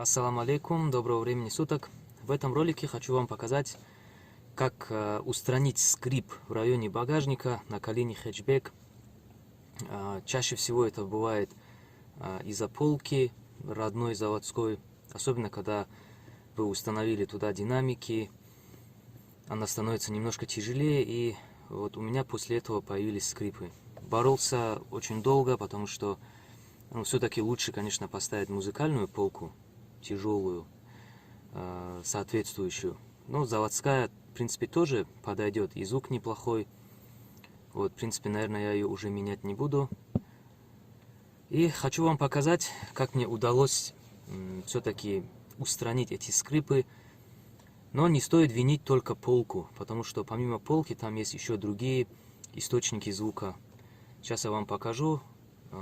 Ассаламу алейкум, доброго времени суток. В этом ролике хочу вам показать, как устранить скрип в районе багажника на Калини хэтчбэк. Чаще всего это бывает из-за полки родной заводской, особенно когда вы установили туда динамики, она становится немножко тяжелее, и вот у меня после этого появились скрипы. Боролся очень долго, потому что все-таки лучше, конечно, поставить музыкальную полку, тяжелую, соответствующую. Но заводская, в принципе, тоже подойдет, и звук неплохой. Вот, в принципе, наверное, я ее уже менять не буду. И хочу вам показать, как мне удалось все-таки устранить эти скрипы. Но не стоит винить только полку, потому что помимо полки там есть еще другие источники звука. Сейчас я вам покажу,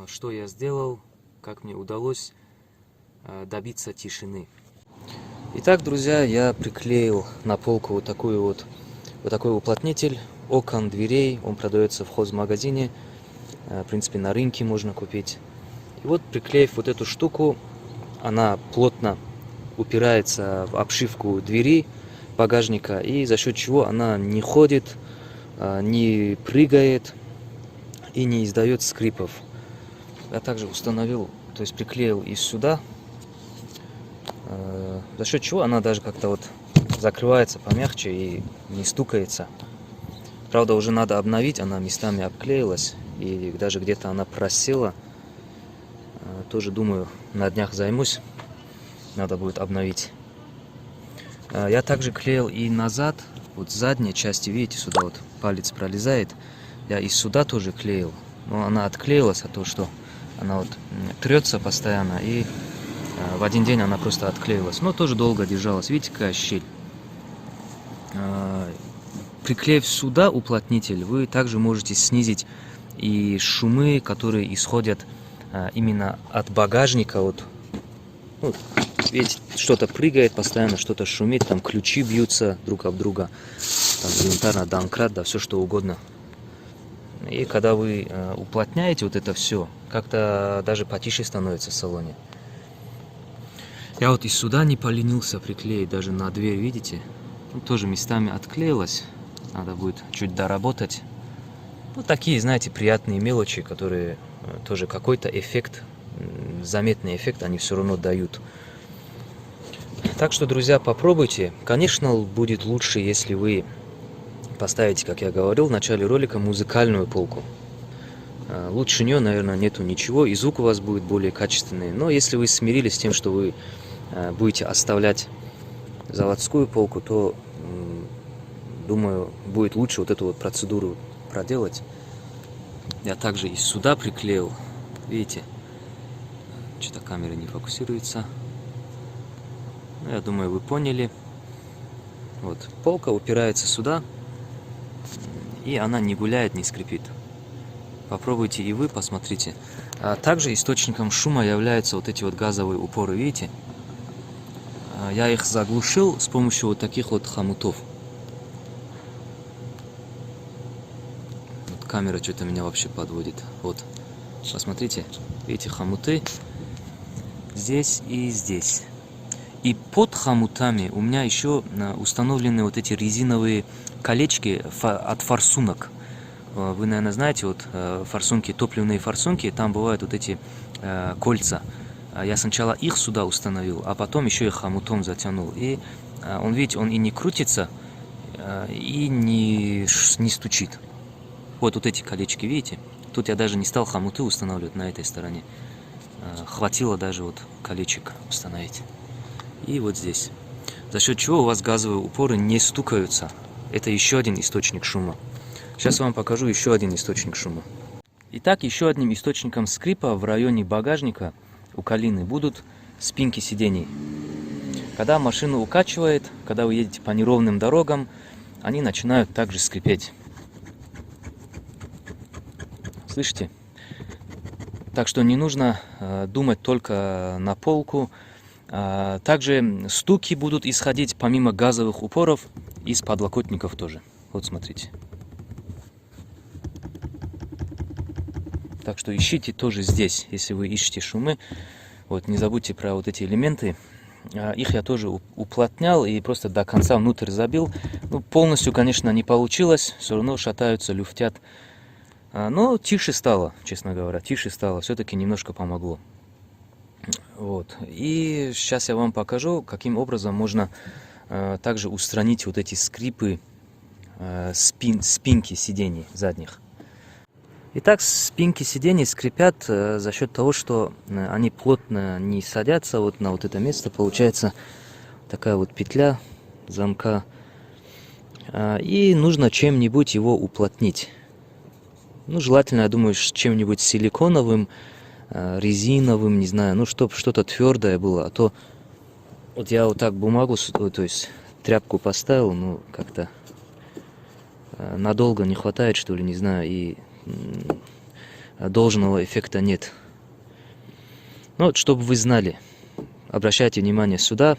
что я сделал, как мне удалось добиться тишины. Итак, друзья, я приклеил на полку вот такой уплотнитель окон, дверей. Он продается в хозмагазине, в принципе, на рынке можно купить. И вот, приклеив вот эту штуку, она плотно упирается в обшивку двери багажника, и за счет чего она не ходит, не прыгает и не издает скрипов. Я также установил, то есть приклеил и сюда, за счет чего она даже как-то вот закрывается помягче и не стукается. Правда, уже надо обновить, она местами обклеилась, и даже где-то она просела. Тоже, думаю, на днях займусь, надо будет обновить. Я также клеил и назад, вот задней части, видите, сюда вот палец пролезает. Я и сюда тоже клеил, но она отклеилась от того, что она вот трется постоянно, и в один день она просто отклеилась. Но тоже долго держалась. Видите, какая щель. Приклеив сюда уплотнитель, вы также можете снизить и шумы, которые исходят именно от багажника. Вот, видите, что-то прыгает постоянно, что-то шумит, там ключи бьются друг об друга, там элементарно домкрат, да, все что угодно. И когда вы уплотняете вот это все, как-то даже потише становится в салоне. Я вот и сюда не поленился приклеить, даже на дверь, видите? Тоже местами отклеилась, надо будет чуть доработать. Вот такие, знаете, приятные мелочи, которые тоже какой-то эффект, заметный эффект они все равно дают. Так что, друзья, попробуйте. Конечно, будет лучше, если вы поставите, как я говорил в начале ролика, музыкальную полку. Лучше нее, наверное, нету ничего, и звук у вас будет более качественный. Но если вы смирились с тем, что вы будете оставлять заводскую полку, то, думаю, будет лучше вот эту вот процедуру проделать. Я также и сюда приклеил, видите, что-то камера не фокусируется. Ну, я думаю, вы поняли. Вот, полка упирается сюда, и она не гуляет, не скрипит. Попробуйте и вы, посмотрите. А также источником шума являются вот эти вот газовые упоры, видите? Я их заглушил с помощью вот таких вот хомутов. Вот камера что-то меня вообще подводит. Вот, посмотрите, видите, хомуты здесь и здесь. И под хомутами у меня еще установлены вот эти резиновые колечки от форсунок. Вы, наверное, знаете, вот форсунки, топливные форсунки, там бывают вот эти кольца. Я сначала их сюда установил, а потом еще и хомутом затянул. И он, видите, он и не крутится, и не стучит. Вот эти колечки, видите? Тут я даже не стал хомуты устанавливать на этой стороне. Хватило даже вот колечек установить. И вот здесь. За счет чего у вас газовые упоры не стукаются. Это еще один источник шума. Сейчас вам покажу еще один источник шума. Итак, еще одним источником скрипа в районе багажника у Калины будут спинки сидений. Когда машину укачивает, когда вы едете по неровным дорогам, они начинают также скрипеть. Слышите? Так что не нужно думать только на полку. Также стуки будут исходить помимо газовых упоров из подлокотников тоже. Вот смотрите. Так что ищите тоже здесь, если вы ищете шумы. Вот, не забудьте про вот эти элементы. Их я тоже уплотнял и просто до конца внутрь забил. Ну, полностью, конечно, не получилось, все равно шатаются, люфтят. Но тише стало, честно говоря, тише стало, все-таки немножко помогло. Вот. И сейчас я вам покажу, каким образом можно также устранить вот эти скрипы спинки сидений задних. Итак, спинки сидений скрипят за счет того, что они плотно не садятся вот на вот это место. Получается такая вот петля замка. И нужно чем-нибудь его уплотнить. Ну, желательно, я думаю, чем-нибудь силиконовым, резиновым, не знаю, ну, чтобы что-то твердое было. А то вот я вот так бумагу, то есть тряпку поставил, ну, как-то надолго не хватает, что ли, не знаю, и должного эффекта нет. Ну, вот, чтобы вы знали, обращайте внимание сюда,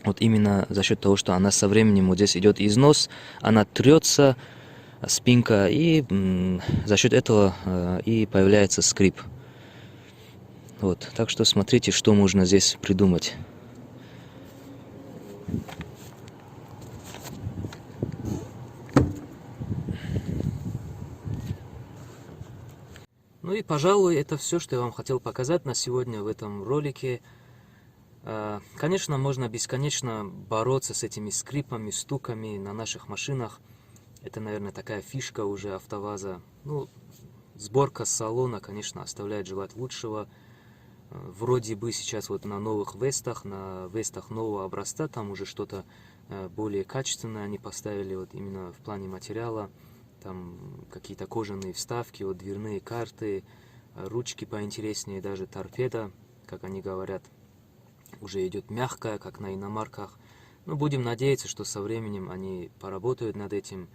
вот именно за счет того, что она со временем, вот здесь идет износ, она трется, спинка, и за счет этого и появляется скрип. Вот, так что смотрите, что можно здесь придумать. Ну и, пожалуй, это все, что я вам хотел показать на сегодня в этом ролике. Конечно, можно бесконечно бороться с этими скрипами, стуками на наших машинах. Это, наверное, такая фишка уже АвтоВАЗа. Ну, сборка салона, конечно, оставляет желать лучшего. Вроде бы сейчас вот на новых Вестах, на Вестах нового образца, там уже что-то более качественное они поставили, вот именно в плане материала. Там какие-то кожаные вставки, вот дверные карты, ручки поинтереснее, даже торпеда, как они говорят, уже идет мягкая, как на иномарках. Ну, будем надеяться, что со временем они поработают над этим.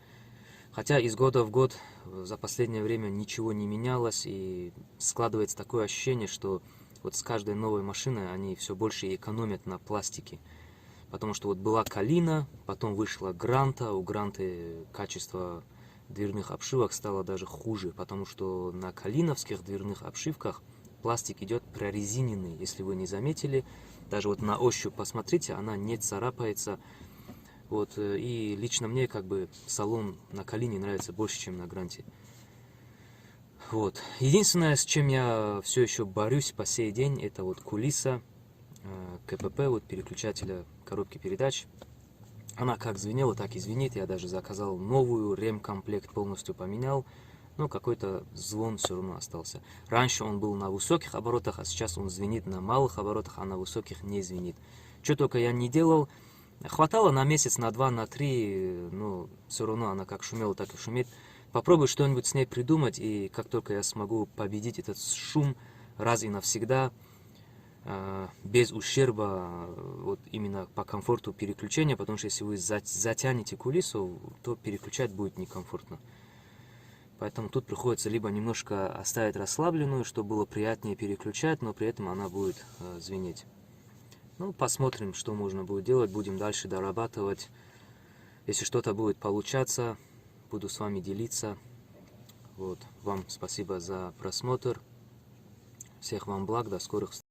Хотя из года в год за последнее время ничего не менялось, и складывается такое ощущение, что вот с каждой новой машиной они все больше экономят на пластике. Потому что вот была Калина, потом вышла Гранта, у Гранты качество дверных обшивок стало даже хуже, потому что на калиновских дверных обшивках пластик идет прорезиненный, если вы не заметили. Даже вот на ощупь посмотрите, она не царапается. Вот, и лично мне как бы салон на Калине нравится больше, чем на Гранте. Вот. Единственное, с чем я все еще борюсь по сей день, это вот кулиса КПП, вот переключателя коробки передач. Она как звенела, так и звенит. Я даже заказал новую, ремкомплект полностью поменял. Но какой-то звон все равно остался. Раньше он был на высоких оборотах, а сейчас он звенит на малых оборотах, а на высоких не звенит. Что только я не делал. Хватало на месяц, на два, на три, но все равно она как шумела, так и шумит. Попробую что-нибудь с ней придумать, и как только я смогу победить этот шум раз и навсегда, без ущерба вот именно по комфорту переключения, потому что если вы затянете кулису, то переключать будет некомфортно. Поэтому тут приходится либо немножко оставить расслабленную, чтобы было приятнее переключать, но при этом она будет звенеть. Ну, посмотрим, что можно будет делать, будем дальше дорабатывать. Если что-то будет получаться, буду с вами делиться. Вот, вам спасибо за просмотр. Всех вам благ, до скорых встреч.